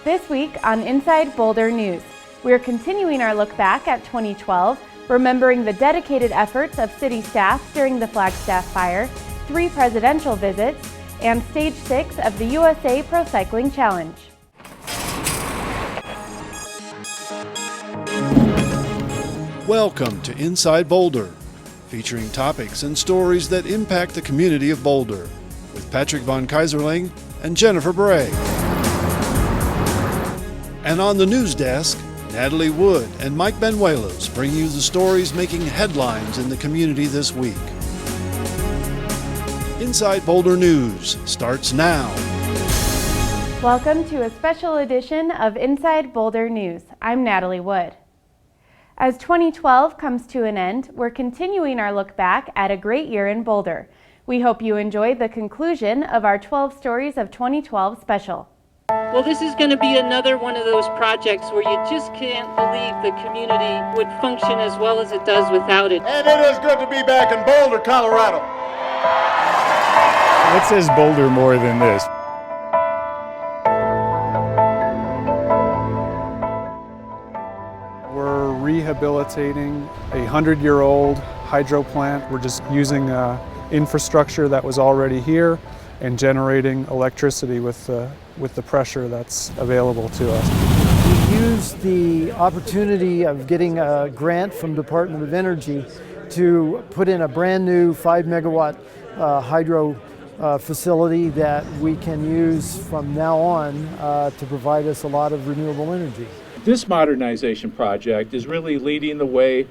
This week on Inside Boulder News, we are continuing our look back at 2012, remembering the dedicated efforts of city staff during the Flagstaff fire, 3 presidential visits, and Stage 6 of the USA Pro Cycling Challenge. Welcome to Inside Boulder, featuring topics and stories that impact the community of Boulder, with Patrick von Kaiserling and Jennifer Bray. And on the news desk, Natalie Wood and Mike Benuelos bring you the stories making headlines in the community this week. Inside Boulder News starts now. Welcome to a special edition of Inside Boulder News. I'm Natalie Wood. As 2012 comes to an end, we're continuing our look back at a great year in Boulder. We hope you enjoyed the conclusion of our 12 Stories of 2012 special. Well, this is going to be another one of those projects where you just can't believe the community would function as well as it does without it. And it is good to be back in Boulder, Colorado. What says Boulder more than this? We're rehabilitating a 100-year-old hydro plant. We're just using infrastructure that was already here and generating electricity with the pressure that's available to us. We used the opportunity of getting a grant from Department of Energy to put in a brand new 5 megawatt hydro facility that we can use from now on to provide us a lot of renewable energy. This modernization project is really leading the way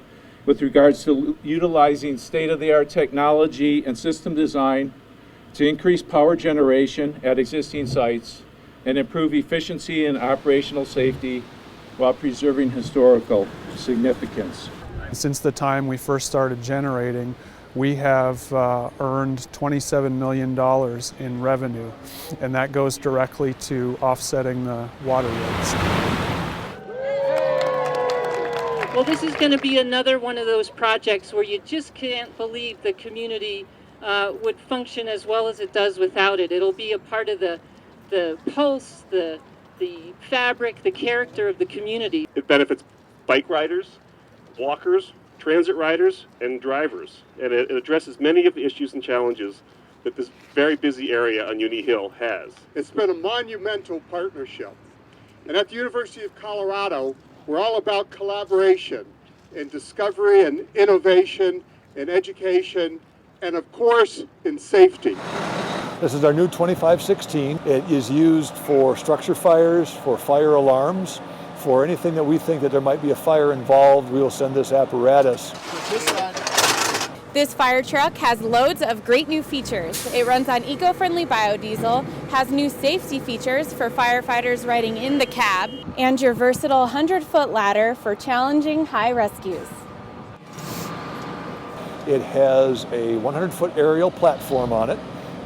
with regards to utilizing state-of-the-art technology and system design to increase power generation at existing sites and improve efficiency and operational safety while preserving historical significance. Since the time we first started generating, we have earned $27 million in revenue, and that goes directly to offsetting the water rates. Well, this is going to be another one of those projects where you just can't believe the community would function as well as it does without it. It'll be a part of the pulse, the fabric, the character of the community. It benefits bike riders, walkers, transit riders, and drivers. And it addresses many of the issues and challenges that this very busy area on Uni Hill has. It's been a monumental partnership. And at the University of Colorado, we're all about collaboration and discovery and innovation and education and, of course, in safety. This is our new 2516. It is used for structure fires, for fire alarms, for anything that we think that there might be a fire involved. We will send this apparatus. This fire truck has loads of great new features. It runs on eco-friendly biodiesel, has new safety features for firefighters riding in the cab, and your versatile 100-foot ladder for challenging high rescues. It has a 100-foot aerial platform on it,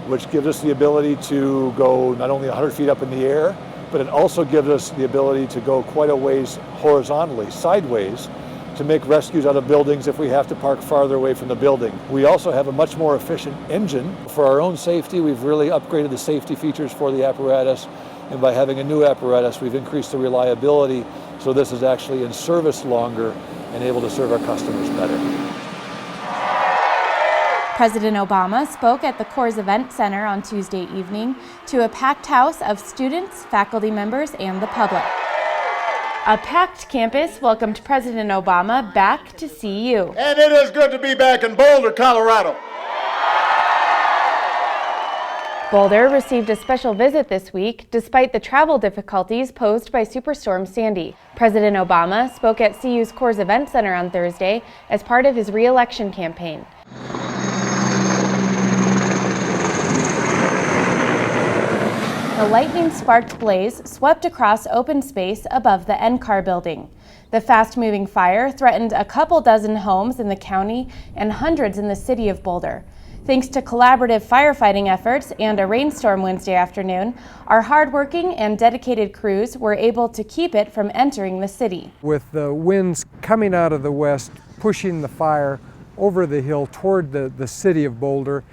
which gives us the ability to go not only 100 feet up in the air, but it also gives us the ability to go quite a ways horizontally, sideways, to make rescues out of buildings if we have to park farther away from the building. We also have a much more efficient engine. For our own safety, we've really upgraded the safety features for the apparatus, and by having a new apparatus, we've increased the reliability, so this is actually in service longer and able to serve our customers better. President Obama spoke at the Coors Event Center on Tuesday evening to a packed house of students, faculty members, and the public. A packed campus welcomed President Obama back to CU. And it is good to be back in Boulder, Colorado. Boulder received a special visit this week despite the travel difficulties posed by Superstorm Sandy. President Obama spoke at CU's Coors Event Center on Thursday as part of his re-election campaign. The lightning-sparked blaze swept across open space above the NCAR building. The fast-moving fire threatened a couple dozen homes in the county and hundreds in the city of Boulder. Thanks to collaborative firefighting efforts and a rainstorm Wednesday afternoon, our hardworking and dedicated crews were able to keep it from entering the city. With the winds coming out of the west, pushing the fire over the hill toward the city of Boulder,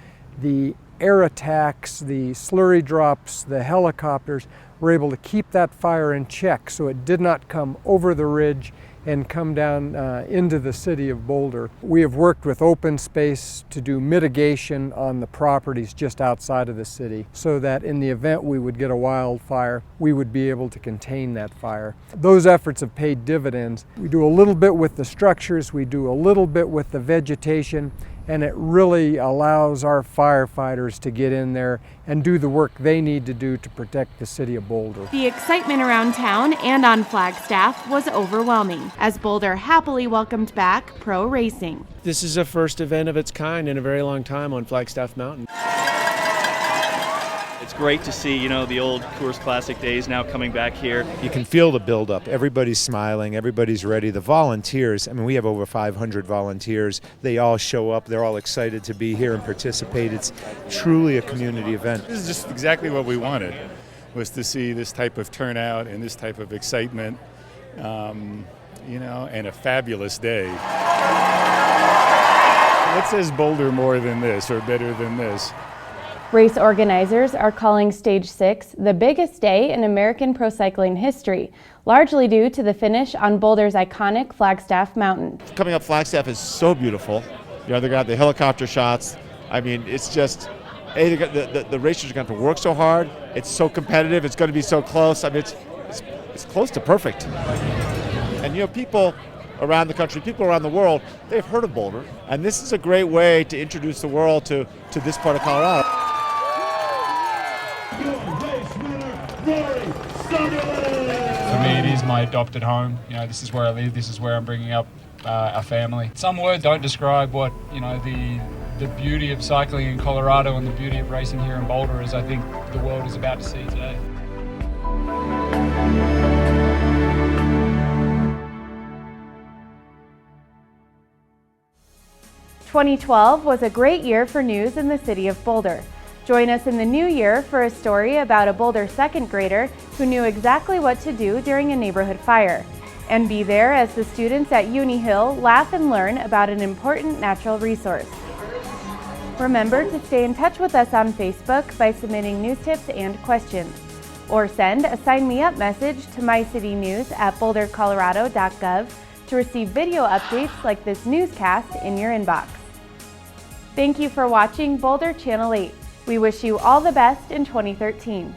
the air attacks, the slurry drops, the helicopters, were able to keep that fire in check so it did not come over the ridge and come down into the city of Boulder. We have worked with open space to do mitigation on the properties just outside of the city so that in the event we would get a wildfire, we would be able to contain that fire. Those efforts have paid dividends. We do a little bit with the structures, we do a little bit with the vegetation, and it really allows our firefighters to get in there and do the work they need to do to protect the city of Boulder. The excitement around town and on Flagstaff was overwhelming as Boulder happily welcomed back pro racing. This is a first event of its kind in a very long time on Flagstaff Mountain. It's great to see, you know, the old Coors Classic days now coming back here. You can feel the buildup. Everybody's smiling. Everybody's ready. The volunteers, I mean, we have over 500 volunteers. They all show up. They're all excited to be here and participate. It's truly a community event. This is just exactly what we wanted, was to see this type of turnout and this type of excitement, you know, and a fabulous day. What says Boulder more than this or better than this? Race organizers are calling Stage 6 the biggest day in American pro cycling history, largely due to the finish on Boulder's iconic Flagstaff Mountain. Coming up Flagstaff is so beautiful. You know, they got the helicopter shots. I mean, it's just, the racers are going to have to work so hard. It's so competitive. It's going to be so close. I mean, it's close to perfect. And, you know, people around the country, people around the world, they've heard of Boulder. And this is a great way to introduce the world to this part of Colorado. For me, it is my adopted home. You know, this is where I live. This is where I'm bringing up our family. Some words don't describe what, you know, the beauty of cycling in Colorado and the beauty of racing here in Boulder is, I think, the world is about to see today. "2012 was a great year for news in the city of Boulder. Join us in the new year for a story about a Boulder second grader who knew exactly what to do during a neighborhood fire. And be there as the students at Uni Hill laugh and learn about an important natural resource. Remember to stay in touch with us on Facebook by submitting news tips and questions. Or send a Sign Me Up message to mycitynews@bouldercolorado.gov to receive video updates like this newscast in your inbox. Thank you for watching Boulder Channel 8. We wish you all the best in 2013.